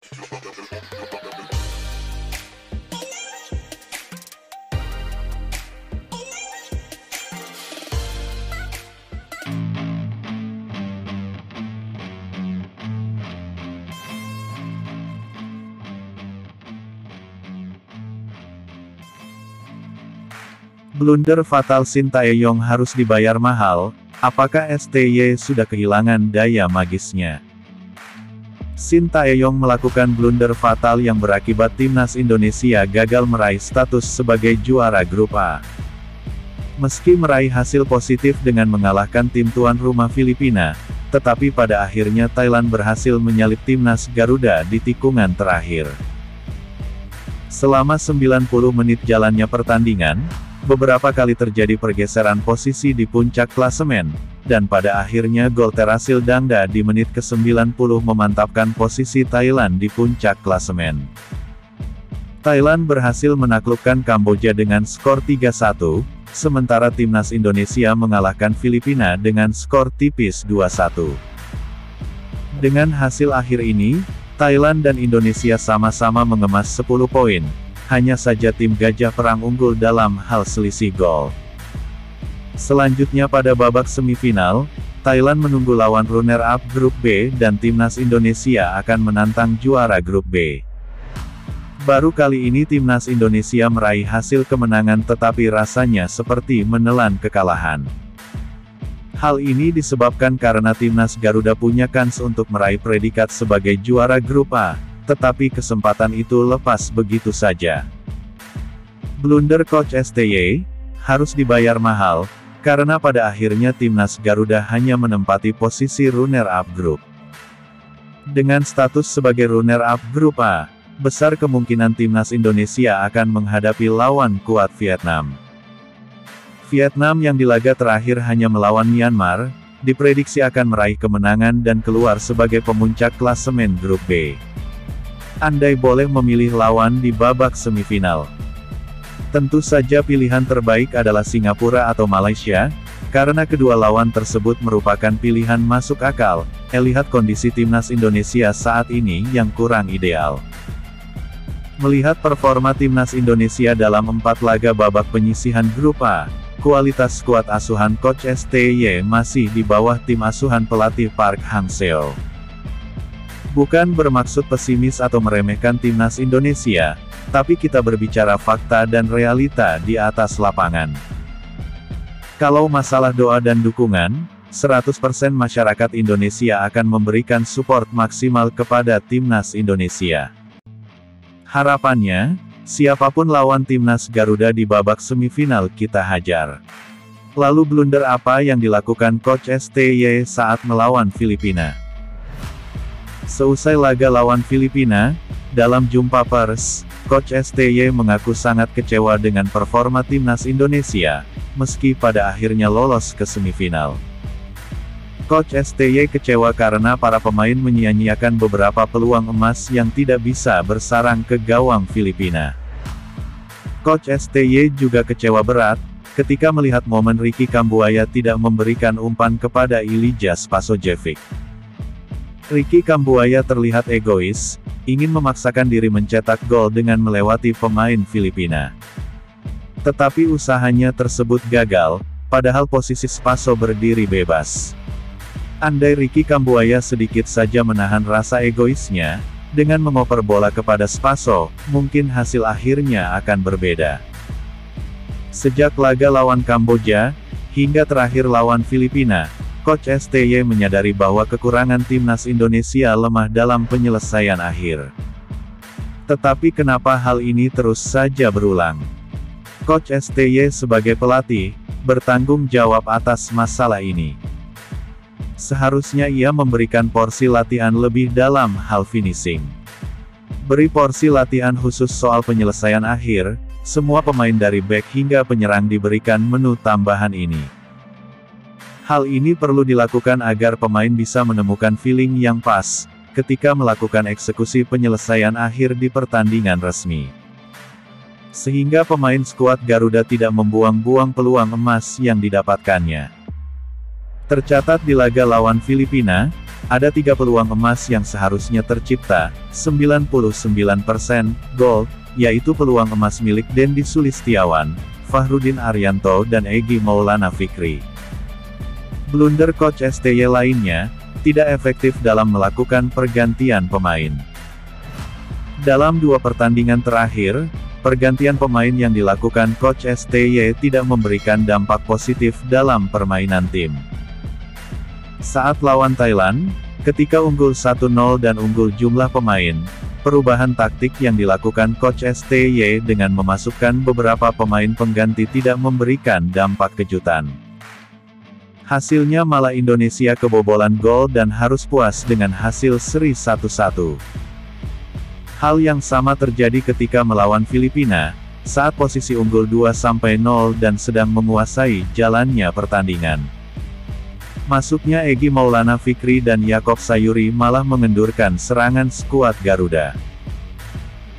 Blunder fatal Sintayong harus dibayar mahal, apakah STY sudah kehilangan daya magisnya? Sintayong melakukan blunder fatal yang berakibat timnas Indonesia gagal meraih status sebagai juara grup A. Meski meraih hasil positif dengan mengalahkan tim tuan rumah Filipina, tetapi pada akhirnya Thailand berhasil menyalip timnas Garuda di tikungan terakhir. Selama 90 menit jalannya pertandingan, beberapa kali terjadi pergeseran posisi di puncak klasemen, dan pada akhirnya gol Terasil Dangda di menit ke-90 memantapkan posisi Thailand di puncak klasemen. Thailand berhasil menaklukkan Kamboja dengan skor 3-1, sementara timnas Indonesia mengalahkan Filipina dengan skor tipis 2-1. Dengan hasil akhir ini, Thailand dan Indonesia sama-sama mengemas 10 poin. Hanya saja tim Gajah Perang unggul dalam hal selisih gol. Selanjutnya pada babak semifinal, Thailand menunggu lawan runner-up grup B dan timnas Indonesia akan menantang juara grup B. Baru kali ini timnas Indonesia meraih hasil kemenangan tetapi rasanya seperti menelan kekalahan. Hal ini disebabkan karena timnas Garuda punya kans untuk meraih predikat sebagai juara grup A. Tetapi kesempatan itu lepas begitu saja. Blunder Coach STY harus dibayar mahal, karena pada akhirnya timnas Garuda hanya menempati posisi runner-up grup. Dengan status sebagai runner-up grup A, besar kemungkinan timnas Indonesia akan menghadapi lawan kuat Vietnam. Vietnam yang di laga terakhir hanya melawan Myanmar, diprediksi akan meraih kemenangan dan keluar sebagai pemuncak klasemen grup B. Andai boleh memilih lawan di babak semifinal, tentu saja pilihan terbaik adalah Singapura atau Malaysia, karena kedua lawan tersebut merupakan pilihan masuk akal. Lihat kondisi timnas Indonesia saat ini yang kurang ideal. Melihat performa timnas Indonesia dalam 4 laga babak penyisihan grup A, kualitas skuad asuhan Coach STY masih di bawah tim asuhan pelatih Park Hang-seo. Bukan bermaksud pesimis atau meremehkan timnas Indonesia, tapi kita berbicara fakta dan realita di atas lapangan. Kalau masalah doa dan dukungan, 100% masyarakat Indonesia akan memberikan support maksimal kepada timnas Indonesia. Harapannya, siapapun lawan timnas Garuda di babak semifinal kita hajar. Lalu blunder apa yang dilakukan Coach STY saat melawan Filipina? Seusai laga lawan Filipina, dalam jumpa pers, Coach STY mengaku sangat kecewa dengan performa timnas Indonesia, meski pada akhirnya lolos ke semifinal. Coach STY kecewa karena para pemain menyia-nyiakan beberapa peluang emas yang tidak bisa bersarang ke gawang Filipina. Coach STY juga kecewa berat, ketika melihat momen Ricky Kambuaya tidak memberikan umpan kepada Ilija Spasojevic. Ricky Kambuaya terlihat egois, ingin memaksakan diri mencetak gol dengan melewati pemain Filipina. Tetapi usahanya tersebut gagal, padahal posisi Spaso berdiri bebas. Andai Ricky Kambuaya sedikit saja menahan rasa egoisnya, dengan mengoper bola kepada Spaso, mungkin hasil akhirnya akan berbeda. Sejak laga lawan Kamboja, hingga terakhir lawan Filipina, Coach STY menyadari bahwa kekurangan timnas Indonesia lemah dalam penyelesaian akhir. Tetapi kenapa hal ini terus saja berulang? Coach STY sebagai pelatih, bertanggung jawab atas masalah ini. Seharusnya ia memberikan porsi latihan lebih dalam hal finishing. Beri porsi latihan khusus soal penyelesaian akhir, semua pemain dari bek hingga penyerang diberikan menu tambahan ini. Hal ini perlu dilakukan agar pemain bisa menemukan feeling yang pas, ketika melakukan eksekusi penyelesaian akhir di pertandingan resmi. Sehingga pemain skuad Garuda tidak membuang-buang peluang emas yang didapatkannya. Tercatat di laga lawan Filipina, ada 3 peluang emas yang seharusnya tercipta, 99% gol, yaitu peluang emas milik Dendi Sulistiawan, Fahrudin Arianto dan Egy Maulana Fikri. Blunder Coach STY lainnya, tidak efektif dalam melakukan pergantian pemain. Dalam 2 pertandingan terakhir, pergantian pemain yang dilakukan Coach STY tidak memberikan dampak positif dalam permainan tim. Saat lawan Thailand, ketika unggul 1-0 dan unggul jumlah pemain, perubahan taktik yang dilakukan Coach STY dengan memasukkan beberapa pemain pengganti tidak memberikan dampak kejutan. Hasilnya malah Indonesia kebobolan gol dan harus puas dengan hasil seri 1-1. Hal yang sama terjadi ketika melawan Filipina, saat posisi unggul 2-0 dan sedang menguasai jalannya pertandingan. Masuknya Egy Maulana Fikri dan Yaakob Sayuri malah mengendurkan serangan skuad Garuda.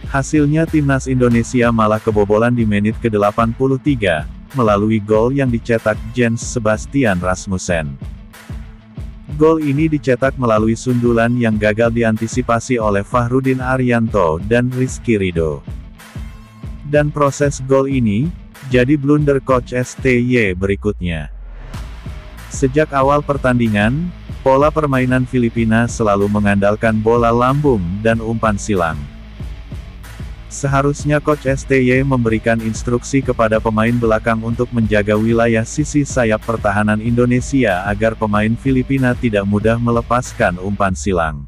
Hasilnya timnas Indonesia malah kebobolan di menit ke-83, melalui gol yang dicetak Jens Sebastian Rasmussen. Gol ini dicetak melalui sundulan yang gagal diantisipasi oleh Fahrudin Arianto dan Rizky Ridho. Dan proses gol ini, jadi blunder Coach STY berikutnya. Sejak awal pertandingan, pola permainan Filipina selalu mengandalkan bola lambung dan umpan silang. Seharusnya Coach STY memberikan instruksi kepada pemain belakang untuk menjaga wilayah sisi sayap pertahanan Indonesia agar pemain Filipina tidak mudah melepaskan umpan silang.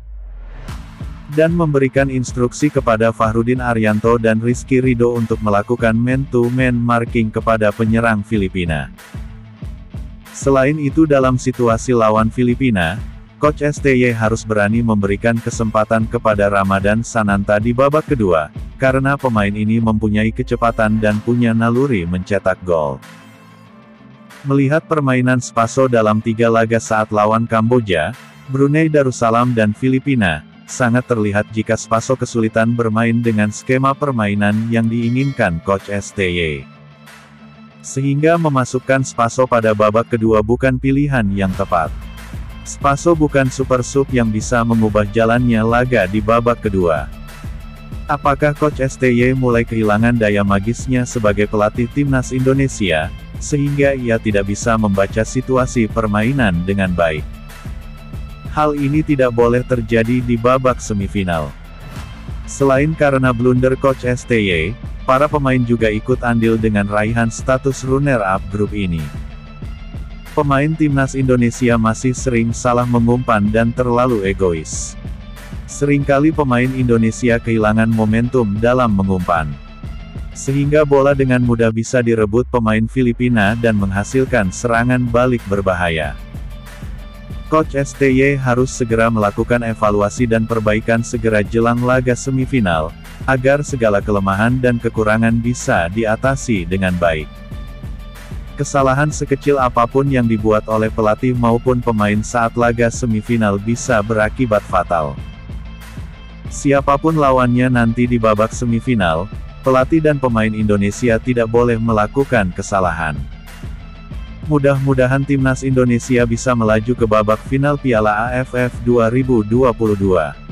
Dan memberikan instruksi kepada Fahrudin Arianto dan Rizky Ridho untuk melakukan man-to-man marking kepada penyerang Filipina. Selain itu dalam situasi lawan Filipina, Coach STY harus berani memberikan kesempatan kepada Ramadan Sananta di babak kedua, karena pemain ini mempunyai kecepatan dan punya naluri mencetak gol. Melihat permainan Spaso dalam 3 laga saat lawan Kamboja, Brunei Darussalam dan Filipina, sangat terlihat jika Spaso kesulitan bermain dengan skema permainan yang diinginkan Coach STY. Sehingga memasukkan Spaso pada babak kedua bukan pilihan yang tepat. Spaso bukan super sub yang bisa mengubah jalannya laga di babak kedua. Apakah Coach STY mulai kehilangan daya magisnya sebagai pelatih timnas Indonesia, sehingga ia tidak bisa membaca situasi permainan dengan baik? Hal ini tidak boleh terjadi di babak semifinal. Selain karena blunder Coach STY, para pemain juga ikut andil dengan raihan status runner-up grup ini. Pemain timnas Indonesia masih sering salah mengumpan dan terlalu egois. Seringkali pemain Indonesia kehilangan momentum dalam mengumpan. Sehingga bola dengan mudah bisa direbut pemain Filipina dan menghasilkan serangan balik berbahaya. Coach STY harus segera melakukan evaluasi dan perbaikan segera jelang laga semifinal, agar segala kelemahan dan kekurangan bisa diatasi dengan baik. Kesalahan sekecil apapun yang dibuat oleh pelatih maupun pemain saat laga semifinal bisa berakibat fatal. Siapapun lawannya nanti di babak semifinal, pelatih dan pemain Indonesia tidak boleh melakukan kesalahan. Mudah-mudahan timnas Indonesia bisa melaju ke babak final Piala AFF 2022.